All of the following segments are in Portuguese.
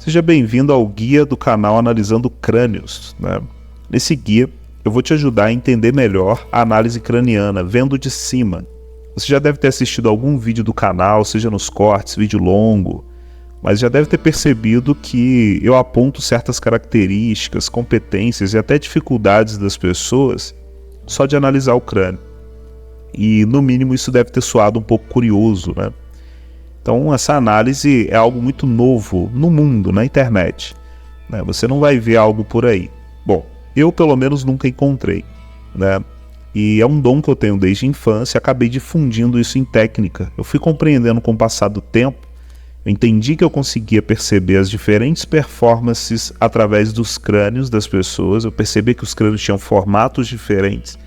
Seja bem-vindo ao guia do canal Analisando Crânios, né? Nesse guia eu vou te ajudar a entender melhor a análise craniana, vendo de cima. Você já deve ter assistido algum vídeo do canal, seja nos cortes, vídeo longo, mas já deve ter percebido que eu aponto certas características, competências e até dificuldades das pessoas só de analisar o crânio. E no mínimo isso deve ter soado um pouco curioso, né? Então essa análise é algo muito novo no mundo, na internet, né? Você não vai ver algo por aí. Bom, eu pelo menos nunca encontrei, né? E é um dom que eu tenho desde a infância, acabei difundindo isso em técnica. Eu fui compreendendo com o passar do tempo, eu entendi que eu conseguia perceber as diferentes performances através dos crânios das pessoas, eu percebi que os crânios tinham formatos diferentes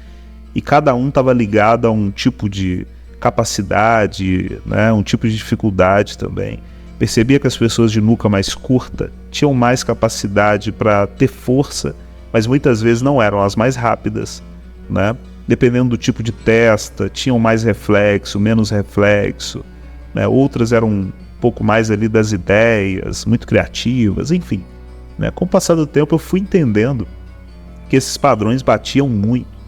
e cada um estava ligado a um tipo de capacidade, né, um tipo de dificuldade também. Percebia que as pessoas de nuca mais curta tinham mais capacidade para ter força, mas muitas vezes não eram as mais rápidas, né? Dependendo do tipo de testa, tinham mais reflexo, menos reflexo, né? Outras eram um pouco mais ali das ideias, muito criativas, enfim, né? Com o passar do tempo eu fui entendendo que esses padrões batiam muito,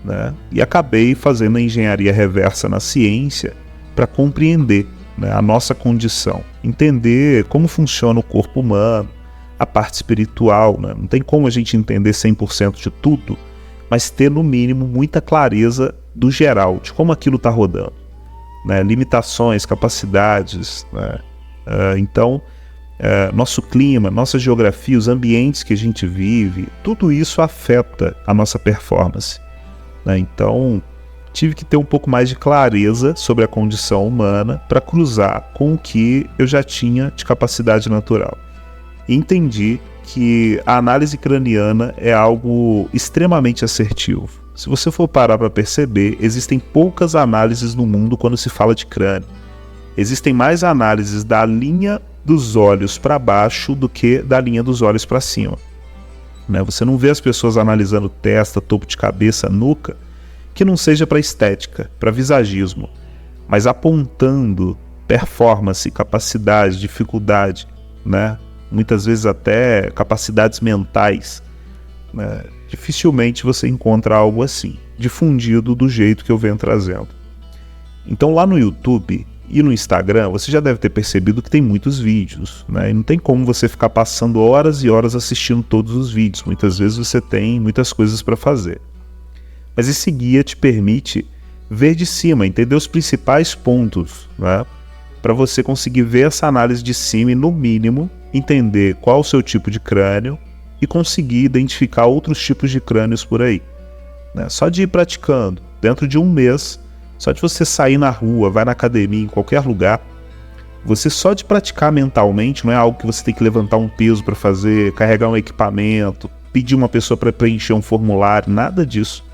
né? E acabei fazendo a engenharia reversa na ciência para compreender, né, a nossa condição, entender como funciona o corpo humano, a parte espiritual, né? Não tem como a gente entender 100% de tudo, mas ter no mínimo muita clareza do geral, de como aquilo está rodando, né? Limitações, capacidades, né? Então, nosso clima, nossa geografia, os ambientes que a gente vive, tudo isso afeta a nossa performance, né? Então, tive que ter um pouco mais de clareza sobre a condição humana para cruzar com o que eu já tinha de capacidade natural. E entendi que a análise craniana é algo extremamente assertivo. Se você for parar para perceber, existem poucas análises no mundo quando se fala de crânio. Existem mais análises da linha dos olhos para baixo do que da linha dos olhos para cima, né? Você não vê as pessoas analisando testa, topo de cabeça, nuca, que não seja para estética, para visagismo, mas apontando performance, capacidade, dificuldade, né? Muitas vezes até capacidades mentais, né? Dificilmente você encontra algo assim, difundido do jeito que eu venho trazendo. Então lá no YouTube e no Instagram, você já deve ter percebido que tem muitos vídeos, né? E não tem como você ficar passando horas e horas assistindo todos os vídeos. Muitas vezes você tem muitas coisas para fazer. Mas esse guia te permite ver de cima, entender os principais pontos, né? Para você conseguir ver essa análise de cima e, no mínimo, entender qual o seu tipo de crânio e conseguir identificar outros tipos de crânios por aí, né? Só de ir praticando, dentro de um mês, só de você sair na rua, vai na academia, em qualquer lugar, você só de praticar mentalmente, não é algo que você tem que levantar um peso para fazer, carregar um equipamento, pedir uma pessoa para preencher um formulário, nada disso.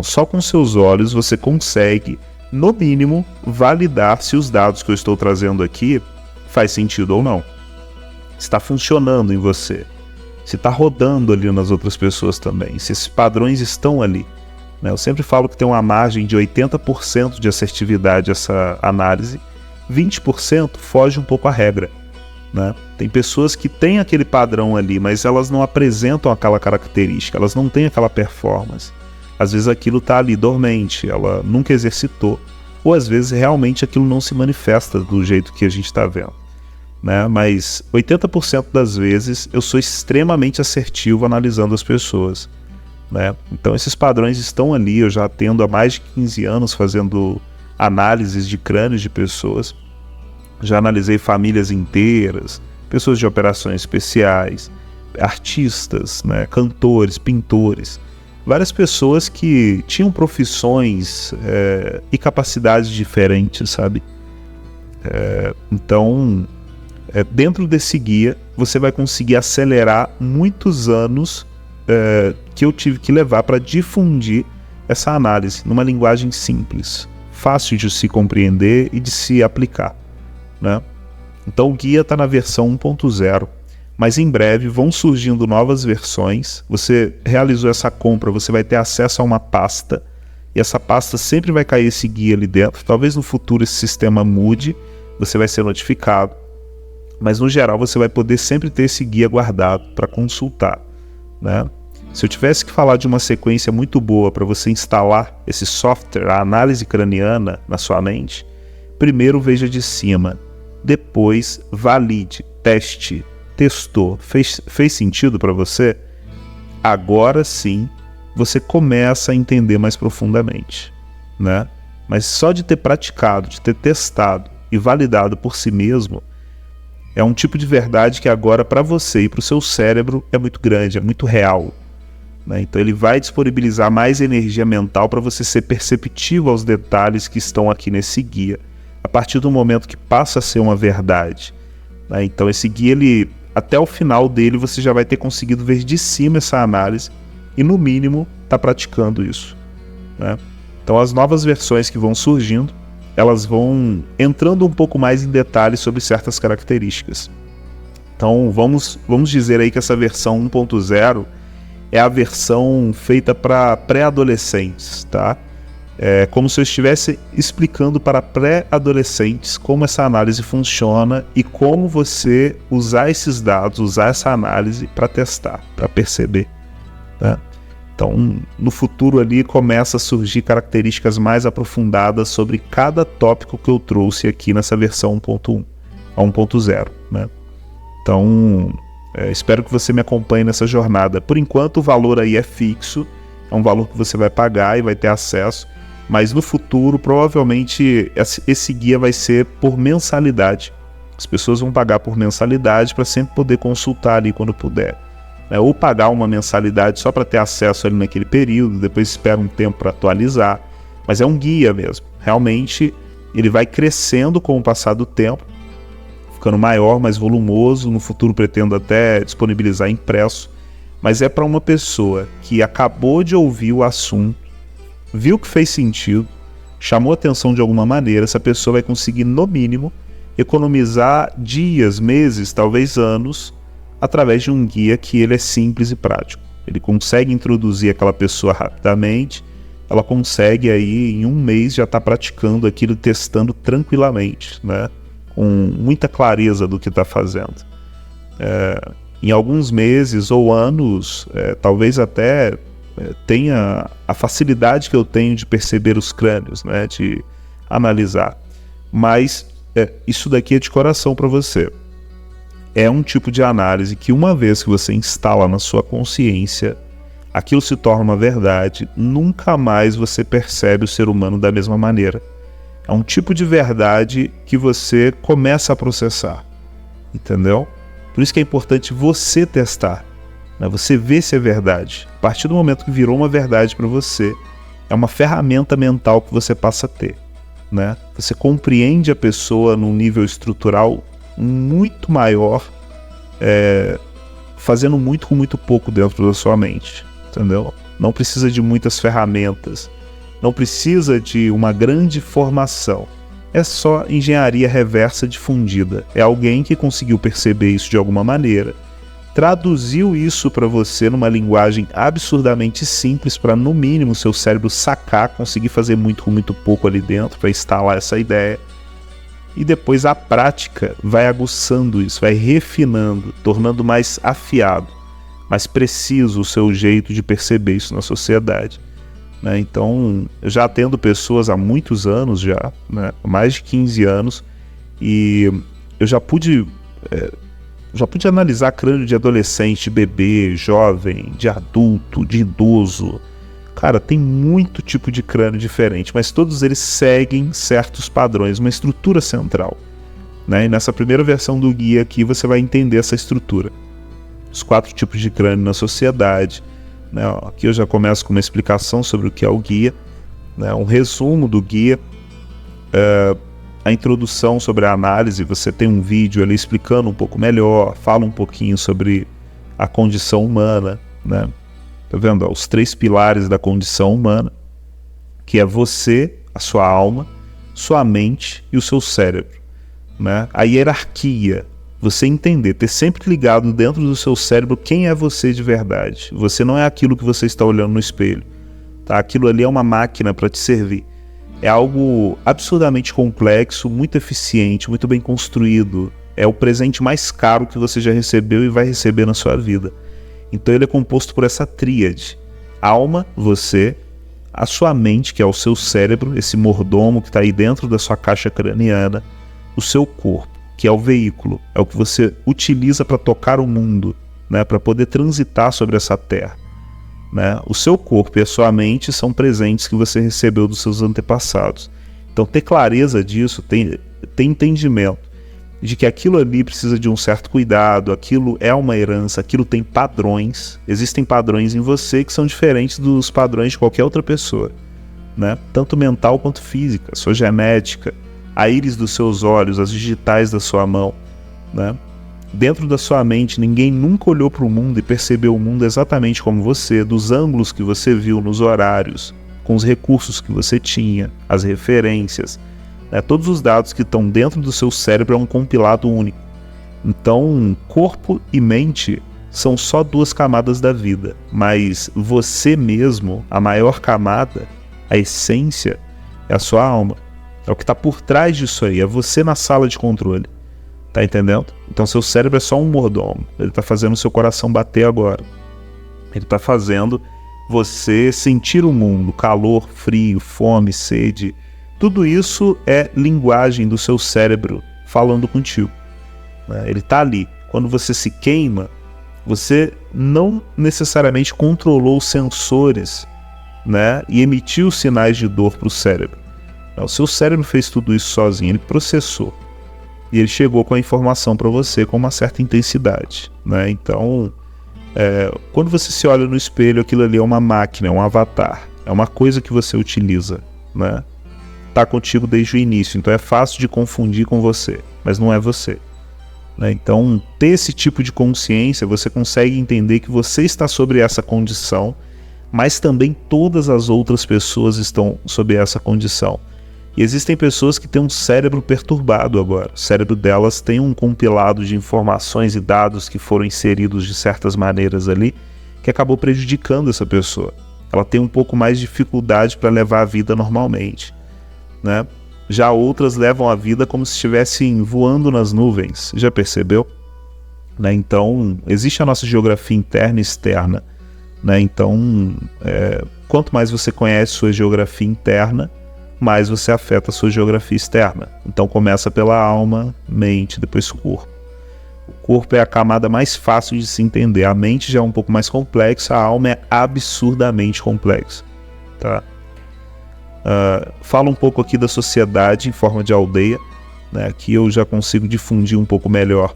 Só com seus olhos você consegue, no mínimo, validar se os dados que eu estou trazendo aqui faz sentido ou não. Está funcionando em você, se está rodando ali nas outras pessoas também, se esses padrões estão ali, né? Eu sempre falo que tem uma margem de 80% de assertividade essa análise, 20% foge um pouco à regra, né? Tem pessoas que têm aquele padrão ali, mas elas não apresentam aquela característica, elas não têm aquela performance. Às vezes aquilo está ali dormente, ela nunca exercitou, ou às vezes realmente aquilo não se manifesta do jeito que a gente está vendo, né? Mas 80% das vezes eu sou extremamente assertivo analisando as pessoas, né? Então esses padrões estão ali, eu já atendo há mais de 15 anos fazendo análises de crânios de pessoas, já analisei famílias inteiras, pessoas de operações especiais, artistas, né? Cantores, pintores, várias pessoas que tinham profissões e capacidades diferentes, sabe? Então, dentro desse guia, você vai conseguir acelerar muitos anos que eu tive que levar para difundir essa análise numa linguagem simples, fácil de se compreender e de se aplicar, né? Então o guia está na versão 1.0, mas em breve vão surgindo novas versões. Você realizou essa compra, você vai ter acesso a uma pasta, e essa pasta sempre vai cair esse guia ali dentro. Talvez no futuro esse sistema mude, você vai ser notificado, Mas no geral você vai poder sempre ter esse guia guardado para consultar, né? Se eu tivesse que falar de uma sequência muito boa para você instalar esse software, a análise craniana, na sua mente, primeiro veja de cima, depois valide, teste, testou, fez sentido para você? Agora sim você começa a entender mais profundamente, né? Mas só de ter praticado, de ter testado e validado por si mesmo, é um tipo de verdade que agora para você e para o seu cérebro é muito grande, é muito real, né? Então ele vai disponibilizar mais energia mental para você ser perceptivo aos detalhes que estão aqui nesse guia, a partir do momento que passa a ser uma verdade, né? Então esse guia, até o final dele, você já vai ter conseguido ver de cima essa análise e no mínimo está praticando isso, né? Então as novas versões que vão surgindo, elas vão entrando um pouco mais em detalhes sobre certas características. Então vamos dizer aí que essa versão 1.0 é a versão feita para pré-adolescentes, tá? É como se eu estivesse explicando para pré-adolescentes como essa análise funciona e como você usar esses dados, usar essa análise para testar, para perceber, tá? Então, no futuro ali começa a surgir características mais aprofundadas sobre cada tópico que eu trouxe aqui nessa versão 1.1 a 1.0, né? Então, espero que você me acompanhe nessa jornada. Por enquanto, o valor aí é fixo, é um valor que você vai pagar e vai ter acesso, mas no futuro, provavelmente, esse guia vai ser por mensalidade. As pessoas vão pagar por mensalidade para sempre poder consultar ali quando puder, né? Ou pagar uma mensalidade só para ter acesso ali naquele período, depois espera um tempo para atualizar, mas é um guia mesmo. Realmente, ele vai crescendo com o passar do tempo, ficando maior, mais volumoso. No futuro pretendo até disponibilizar impresso, mas é para uma pessoa que acabou de ouvir o assunto, viu que fez sentido, chamou atenção de alguma maneira. Essa pessoa vai conseguir, no mínimo, economizar dias, meses, talvez anos, através de um guia que ele é simples e prático. Ele consegue introduzir aquela pessoa rapidamente, ela consegue aí em um mês já estar praticando aquilo, testando tranquilamente, né? Com muita clareza do que está fazendo. Em alguns meses ou anos, talvez até tenha a facilidade que eu tenho de perceber os crânios, né? De analisar. Mas isso daqui é de coração para você. É um tipo de análise que, uma vez que você instala na sua consciência, aquilo se torna uma verdade, nunca mais você percebe o ser humano da mesma maneira. É um tipo de verdade que você começa a processar, entendeu? Por isso que é importante você testar, né? Você ver se é verdade. A partir do momento que virou uma verdade para você, é uma ferramenta mental que você passa a ter, né? Você compreende a pessoa num nível estrutural muito maior, fazendo muito com muito pouco dentro da sua mente, entendeu? Não precisa de muitas ferramentas, não precisa de uma grande formação. É só engenharia reversa difundida. É alguém que conseguiu perceber isso de alguma maneira, traduziu isso para você numa linguagem absurdamente simples para, no mínimo, seu cérebro sacar, conseguir fazer muito com muito pouco ali dentro para instalar essa ideia. E depois a prática vai aguçando isso, vai refinando, tornando mais afiado, mais preciso o seu jeito de perceber isso na sociedade, né? Então, eu já atendo pessoas há muitos anos já, né? Mais de 15 anos, e eu já pude analisar crânio de adolescente, de bebê, jovem, de adulto, de idoso. Cara, tem muito tipo de crânio diferente, mas todos eles seguem certos padrões, uma estrutura central, né? E nessa primeira versão do guia aqui você vai entender essa estrutura. Os 4 tipos de crânio na sociedade, né? Aqui eu já começo com uma explicação sobre o que é o guia, né? Um resumo do guia, a introdução sobre a análise. Você tem um vídeo ali explicando um pouco melhor, fala um pouquinho sobre a condição humana, né? Tá vendo? Os 3 pilares da condição humana, que é você, a sua alma, sua mente e o seu cérebro, né? A hierarquia, você entender, ter sempre ligado dentro do seu cérebro quem é você de verdade. Você não é aquilo que você está olhando no espelho, tá? Aquilo ali é uma máquina para te servir. É algo absurdamente complexo, muito eficiente, muito bem construído, é o presente mais caro que você já recebeu e vai receber na sua vida. Então ele é composto por essa tríade: alma, você, a sua mente, que é o seu cérebro, esse mordomo que está aí dentro da sua caixa craniana, o seu corpo, que é o veículo, é o que você utiliza para tocar o mundo, né, para poder transitar sobre essa terra. Né? O seu corpo e a sua mente são presentes que você recebeu dos seus antepassados. Então ter clareza disso, ter entendimento de que aquilo ali precisa de um certo cuidado, aquilo é uma herança, aquilo tem padrões, existem padrões em você que são diferentes dos padrões de qualquer outra pessoa, né? Tanto mental quanto física, sua genética, a íris dos seus olhos, as digitais da sua mão, né? Dentro da sua mente, ninguém nunca olhou para o mundo e percebeu o mundo exatamente como você, dos ângulos que você viu, nos horários, com os recursos que você tinha, as referências, né? Todos os dados que estão dentro do seu cérebro é um compilado único. Então, corpo e mente são só duas camadas da vida, mas você mesmo, a maior camada, a essência, é a sua alma. É o que está por trás disso aí, é você na sala de controle. Tá entendendo? Então seu cérebro é só um mordomo. Ele tá fazendo o seu coração bater agora. Ele tá fazendo você sentir o mundo, calor, frio, fome, sede. Tudo isso é linguagem do seu cérebro falando contigo, né? Ele tá ali. Quando você se queima, você não necessariamente controlou os sensores, né, e emitiu sinais de dor para o cérebro. O seu cérebro fez tudo isso sozinho, ele processou. E ele chegou com a informação para você com uma certa intensidade, né? Então, quando você se olha no espelho, aquilo ali é uma máquina, é um avatar, é uma coisa que você utiliza, né? Tá contigo desde o início, então é fácil de confundir com você, mas não é você, né? Então, ter esse tipo de consciência, você consegue entender que você está sobre essa condição, mas também todas as outras pessoas estão sob essa condição. E existem pessoas que têm um cérebro perturbado agora. O cérebro delas tem um compilado de informações e dados que foram inseridos de certas maneiras ali, que acabou prejudicando essa pessoa. Ela tem um pouco mais de dificuldade para levar a vida normalmente, né? Já outras levam a vida como se estivessem voando nas nuvens. Já percebeu? Né? Então, existe a nossa geografia interna e externa, né? Então, quanto mais você conhece sua geografia interna, mais você afeta a sua geografia externa. Então começa pela alma, mente, depois corpo. O corpo é a camada mais fácil de se entender. A mente já é um pouco mais complexa, a alma é absurdamente complexa, tá? Fala um pouco aqui da sociedade em forma de aldeia, né? Aqui eu já consigo difundir um pouco melhor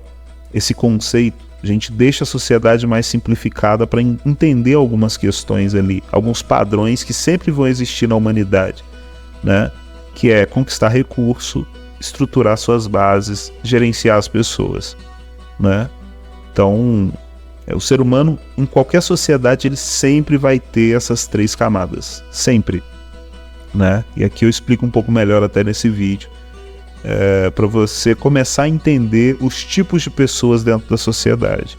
esse conceito. A gente deixa a sociedade mais simplificada para entender algumas questões ali, alguns padrões que sempre vão existir na humanidade, né? Que é conquistar recurso, estruturar suas bases, gerenciar as pessoas, né? Então, o ser humano, em qualquer sociedade, ele sempre vai ter essas três camadas, sempre, né? E aqui eu explico um pouco melhor até nesse vídeo, para você começar a entender os tipos de pessoas dentro da sociedade,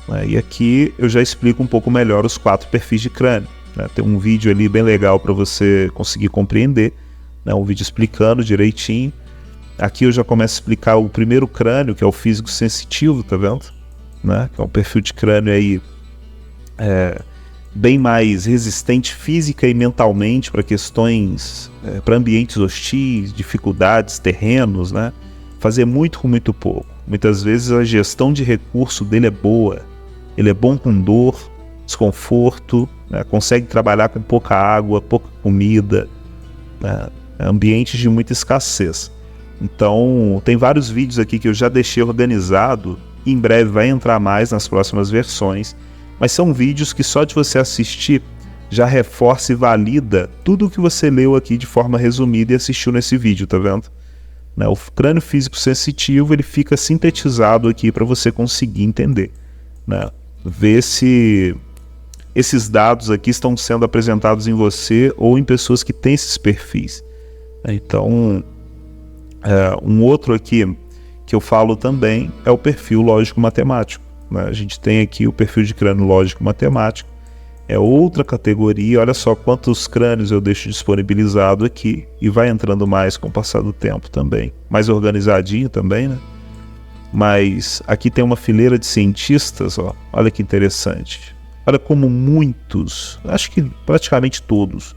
né? E aqui eu já explico um pouco melhor os 4 perfis de crânio. Tem um vídeo ali bem legal para você conseguir compreender, né? Um vídeo explicando direitinho. Aqui eu já começo a explicar o primeiro crânio, que é o físico sensitivo, tá vendo? Né? Que é um perfil de crânio aí bem mais resistente física e mentalmente para questões, para ambientes hostis, dificuldades, terrenos, né? Fazer muito com muito pouco. Muitas vezes a gestão de recurso dele é boa, ele é bom com dor, desconforto, né? Consegue trabalhar com pouca água, pouca comida, né? Ambientes de muita escassez. Então tem vários vídeos aqui que eu já deixei organizado, e em breve vai entrar mais nas próximas versões, mas são vídeos que só de você assistir já reforça e valida tudo o que você leu aqui de forma resumida e assistiu nesse vídeo, tá vendo? Né? O crânio físico sensitivo, ele fica sintetizado aqui para você conseguir entender, né? Ver se esses dados aqui estão sendo apresentados em você ou em pessoas que têm esses perfis. Então, um outro aqui que eu falo também é o perfil lógico-matemático, né? A gente tem aqui o perfil de crânio lógico-matemático, é outra categoria. Olha só quantos crânios eu deixo disponibilizado aqui, e vai entrando mais com o passar do tempo também, mais organizadinho também, né? mas aqui tem uma fileira de cientistas, ó. Olha que interessante. Olha como muitos, acho que praticamente todos,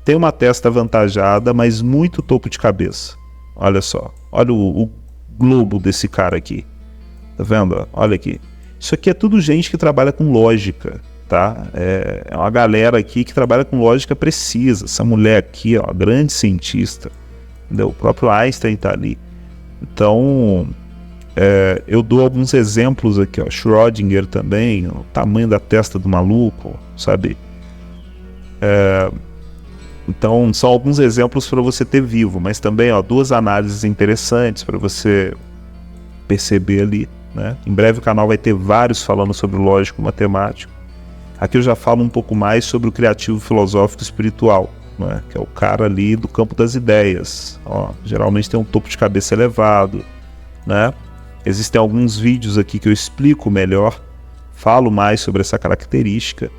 têm uma testa avantajada, mas muito topo de cabeça. Olha só, olha o globo desse cara aqui. Tá vendo? Ó? Olha aqui. Isso aqui é tudo gente que trabalha com lógica, tá? É uma galera aqui que trabalha com lógica precisa. Essa mulher aqui, ó, grande cientista, entendeu? O próprio Einstein tá ali. Então, eu dou alguns exemplos aqui, ó. Schrödinger também, ó, o tamanho da testa do maluco, sabe? Então, são alguns exemplos para você ter vivo, mas também, ó, duas análises interessantes para você perceber ali, né? Em breve o canal vai ter vários falando sobre o lógico matemático. Aqui eu já falo um pouco mais sobre o criativo filosófico espiritual, né? Que é o cara ali do campo das ideias. Ó, geralmente tem um topo de cabeça elevado, né? Existem alguns vídeos aqui que eu explico melhor, falo mais sobre essa característica,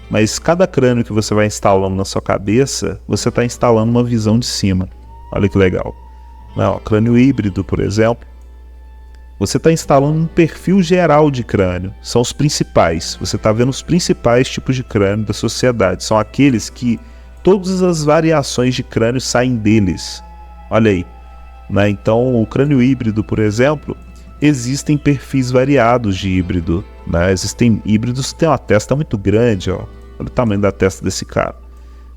mas cada crânio que você vai instalando na sua cabeça, você está instalando uma visão de cima. Olha que legal. Ó, crânio híbrido, por exemplo, você está instalando um perfil geral de crânio. São os principais. Você está vendo os principais tipos de crânio da sociedade. São aqueles que todas as variações de crânio saem deles. Olha aí. Né? Então, o crânio híbrido, por exemplo, existem perfis variados de híbrido. Né? Existem híbridos que têm uma testa muito grande. Ó. Olha o tamanho da testa desse cara.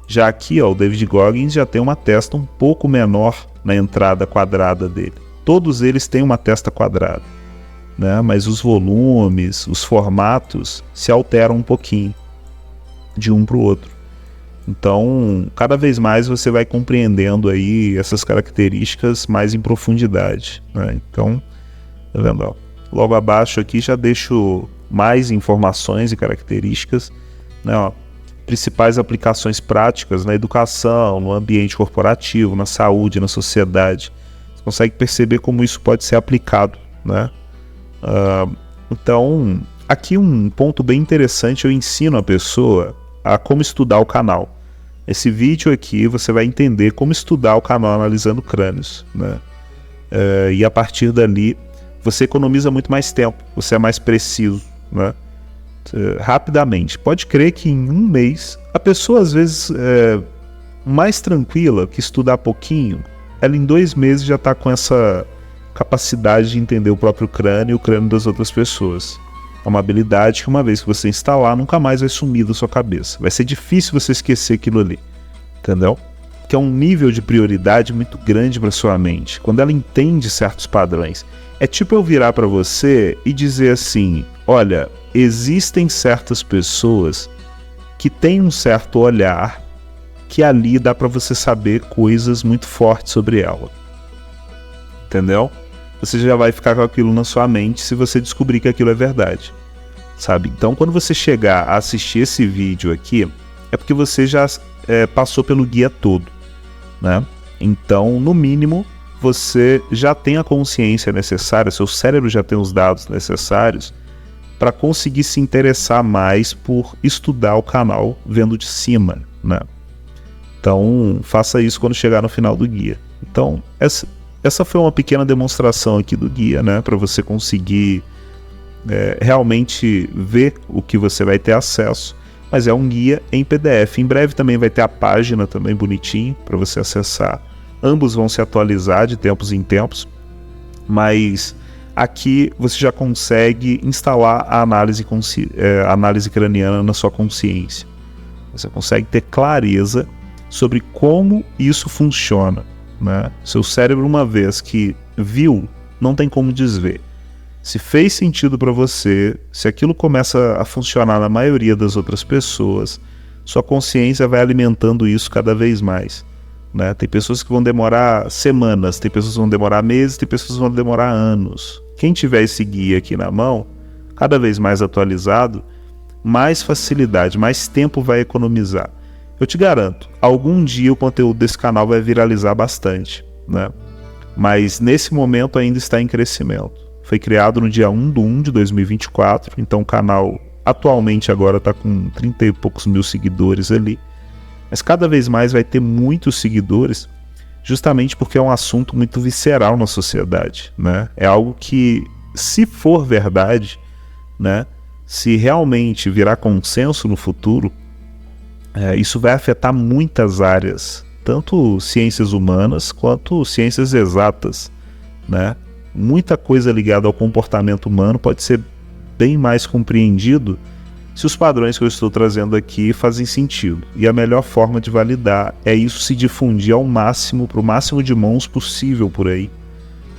Já aqui, ó, o David Goggins já tem uma testa um pouco menor na entrada quadrada dele. Todos eles têm uma testa quadrada, né? Mas os volumes, os formatos se alteram um pouquinho de um para o outro. Então, cada vez mais você vai compreendendo aí essas características mais em profundidade, né? Então, tá vendo? Ó, logo abaixo aqui já deixo mais informações e características, né? Ó, principais aplicações práticas na educação, no ambiente corporativo, na saúde, na sociedade. Você consegue perceber como isso pode ser aplicado, né? Então, aqui um ponto bem interessante, eu ensino a pessoa a como estudar o canal. Esse vídeo aqui você vai entender como estudar o canal analisando crânios, né? E a partir dali você economiza muito mais tempo, você é mais preciso, né? Rapidamente. Pode crer que em um mês, a pessoa às vezes mais tranquila, que estudar pouquinho, ela em 2 meses já está com essa capacidade de entender o próprio crânio e o crânio das outras pessoas. É uma habilidade que uma vez que você instalar, nunca mais vai sumir da sua cabeça. Vai ser difícil você esquecer aquilo ali, entendeu? Que é um nível de prioridade muito grande para sua mente, quando ela entende certos padrões. É tipo eu virar para você e dizer assim, olha, existem certas pessoas que têm um certo olhar que ali dá para você saber coisas muito fortes sobre ela. Entendeu? Você já vai ficar com aquilo na sua mente se você descobrir que aquilo é verdade. Sabe? Então, quando você chegar a assistir esse vídeo aqui, é porque você já passou pelo guia todo, né? Então, no mínimo, você já tem a consciência necessária, seu cérebro já tem os dados necessários para conseguir se interessar mais por estudar o canal vendo de cima, né? Então, faça isso quando chegar no final do guia. Então, essa foi uma pequena demonstração aqui do guia, né? Para você conseguir realmente ver o que você vai ter acesso. Mas é um guia em PDF. Em breve também vai ter a página também bonitinho para você acessar. Ambos vão se atualizar de tempos em tempos. Mas aqui você já consegue instalar a análise craniana na sua consciência. Você consegue ter clareza sobre como isso funciona, né? Seu cérebro, uma vez que viu, não tem como desver. Se fez sentido para você, se aquilo começa a funcionar na maioria das outras pessoas, sua consciência vai alimentando isso cada vez mais, né? Tem pessoas que vão demorar semanas, tem pessoas que vão demorar meses, tem pessoas que vão demorar anos. Quem tiver esse guia aqui na mão, cada vez mais atualizado, mais facilidade, mais tempo vai economizar. Eu te garanto, algum dia o conteúdo desse canal vai viralizar bastante, né? Mas nesse momento ainda está em crescimento. Foi criado no dia 1/1 de 2024, então o canal atualmente agora está com 30 e poucos mil seguidores ali. Mas cada vez mais vai ter muitos seguidores, justamente porque é um assunto muito visceral na sociedade, né? É algo que se for verdade, né, se realmente virar consenso no futuro, isso vai afetar muitas áreas, tanto ciências humanas quanto ciências exatas, né? Muita coisa ligada ao comportamento humano pode ser bem mais compreendido se os padrões que eu estou trazendo aqui fazem sentido. E a melhor forma de validar é isso se difundir ao máximo, para o máximo de mãos possível por aí,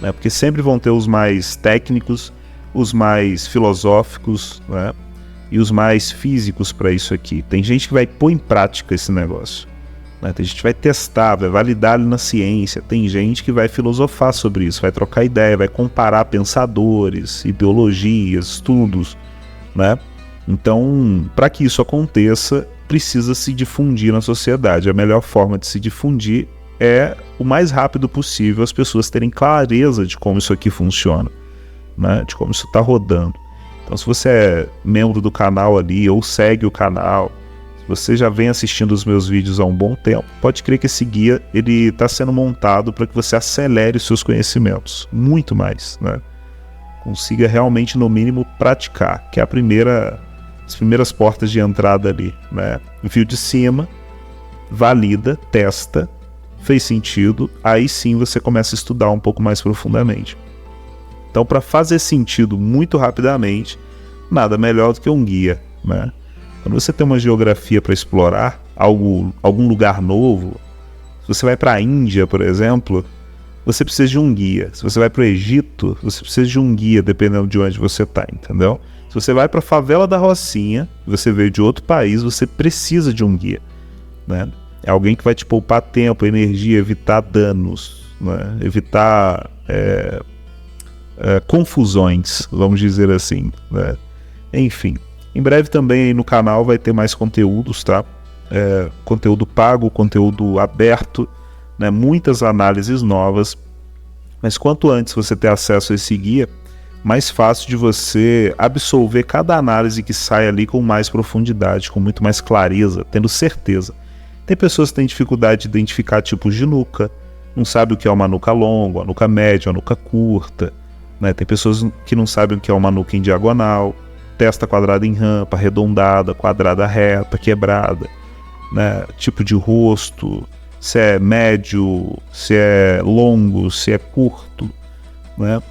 né? Porque sempre vão ter os mais técnicos, os mais filosóficos, né? E os mais físicos para isso aqui. Tem gente que vai pôr em prática esse negócio, né? Tem gente que vai testar, vai validar ali na ciência. Tem gente que vai filosofar sobre isso, vai trocar ideia, vai comparar pensadores, ideologias, estudos, né? Então, para que isso aconteça, precisa se difundir na sociedade. A melhor forma de se difundir é o mais rápido possível as pessoas terem clareza de como isso aqui funciona, né? De como isso está rodando. Então, se você é membro do canal ali ou segue o canal, se você já vem assistindo os meus vídeos há um bom tempo, pode crer que esse guia está sendo montado para que você acelere os seus conhecimentos muito mais, né? Consiga realmente, no mínimo, praticar, que é as primeiras portas de entrada ali, né? Viu de cima, valida, testa, fez sentido, aí sim você começa a estudar um pouco mais profundamente. Então, para fazer sentido muito rapidamente, nada melhor do que um guia, né? Quando você tem uma geografia para explorar, algum lugar novo, se você vai para a Índia, por exemplo, você precisa de um guia. Se você vai para o Egito, você precisa de um guia, dependendo de onde você está, entendeu? Se você vai para a favela da Rocinha, você veio de outro país, você precisa de um guia, né? É alguém que vai te poupar tempo, energia, evitar danos, né? Evitar confusões, vamos dizer assim, né? Enfim, em breve também aí no canal vai ter mais conteúdos, tá? Conteúdo pago, conteúdo aberto, né? Muitas análises novas, mas quanto antes você ter acesso a esse guia, mais fácil de você absorver cada análise que sai ali com mais profundidade, com muito mais clareza, tendo certeza. Tem pessoas que têm dificuldade de identificar tipos de nuca, não sabem o que é uma nuca longa, uma nuca média, uma nuca curta, né? Tem pessoas que não sabem o que é uma nuca em diagonal, testa quadrada em rampa, arredondada, quadrada reta, quebrada, né? Tipo de rosto, se é médio, se é longo, se é curto, né?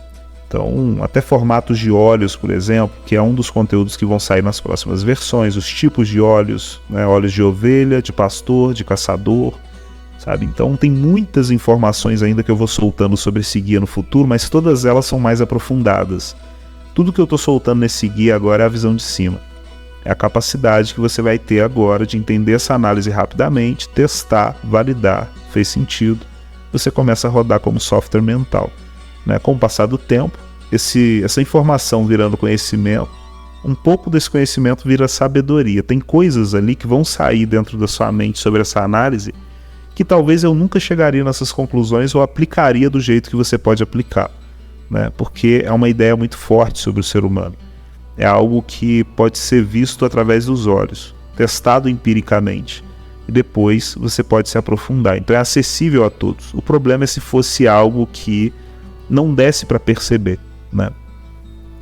Então, até formatos de olhos, por exemplo, que é um dos conteúdos que vão sair nas próximas versões, os tipos de olhos, né? Olhos de ovelha, de pastor, de caçador, sabe? Então tem muitas informações ainda que eu vou soltando sobre esse guia no futuro, mas todas elas são mais aprofundadas. Tudo que eu estou soltando nesse guia agora é a visão de cima. É a capacidade que você vai ter agora de entender essa análise rapidamente, testar, validar, fez sentido, você começa a rodar como software mental, né? Com o passar do tempo, essa informação virando conhecimento, um pouco desse conhecimento vira sabedoria. Tem coisas ali que vão sair dentro da sua mente sobre essa análise que talvez eu nunca chegaria nessas conclusões ou aplicaria do jeito que você pode aplicar, né? Porque é uma ideia muito forte sobre o ser humano. É algo que pode ser visto através dos olhos, testado empiricamente, e depois você pode se aprofundar. Então é acessível a todos. O problema é se fosse algo que não desse para perceber, né?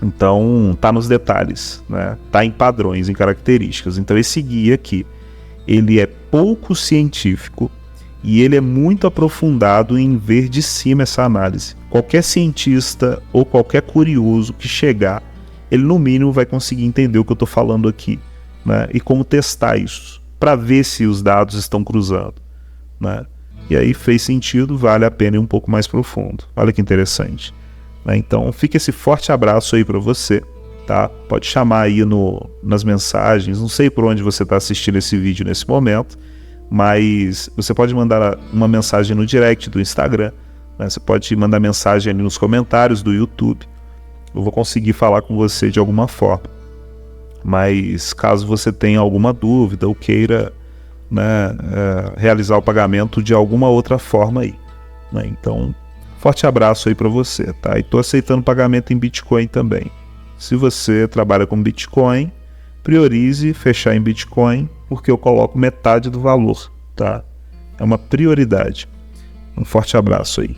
Então tá nos detalhes, né? Tá em padrões, em características. Então esse guia aqui, ele é pouco científico e ele é muito aprofundado em ver de cima essa análise. Qualquer cientista ou qualquer curioso que chegar, ele no mínimo vai conseguir entender o que eu estou falando aqui, né? E como testar isso, para ver se os dados estão cruzando, né? E aí fez sentido, vale a pena ir um pouco mais profundo. Olha que interessante, né? Então fica esse forte abraço aí para você, tá? Pode chamar aí nas mensagens, não sei por onde você está assistindo esse vídeo nesse momento, mas você pode mandar uma mensagem no direct do Instagram, né? Você pode mandar mensagem ali nos comentários do YouTube. Eu vou conseguir falar com você de alguma forma. Mas caso você tenha alguma dúvida ou queira, né, realizar o pagamento de alguma outra forma aí, né? Então, forte abraço aí para você, tá? E tô aceitando pagamento em Bitcoin também. Se você trabalha com Bitcoin, priorize fechar em Bitcoin, porque eu coloco metade do valor, tá? É uma prioridade. Um forte abraço aí.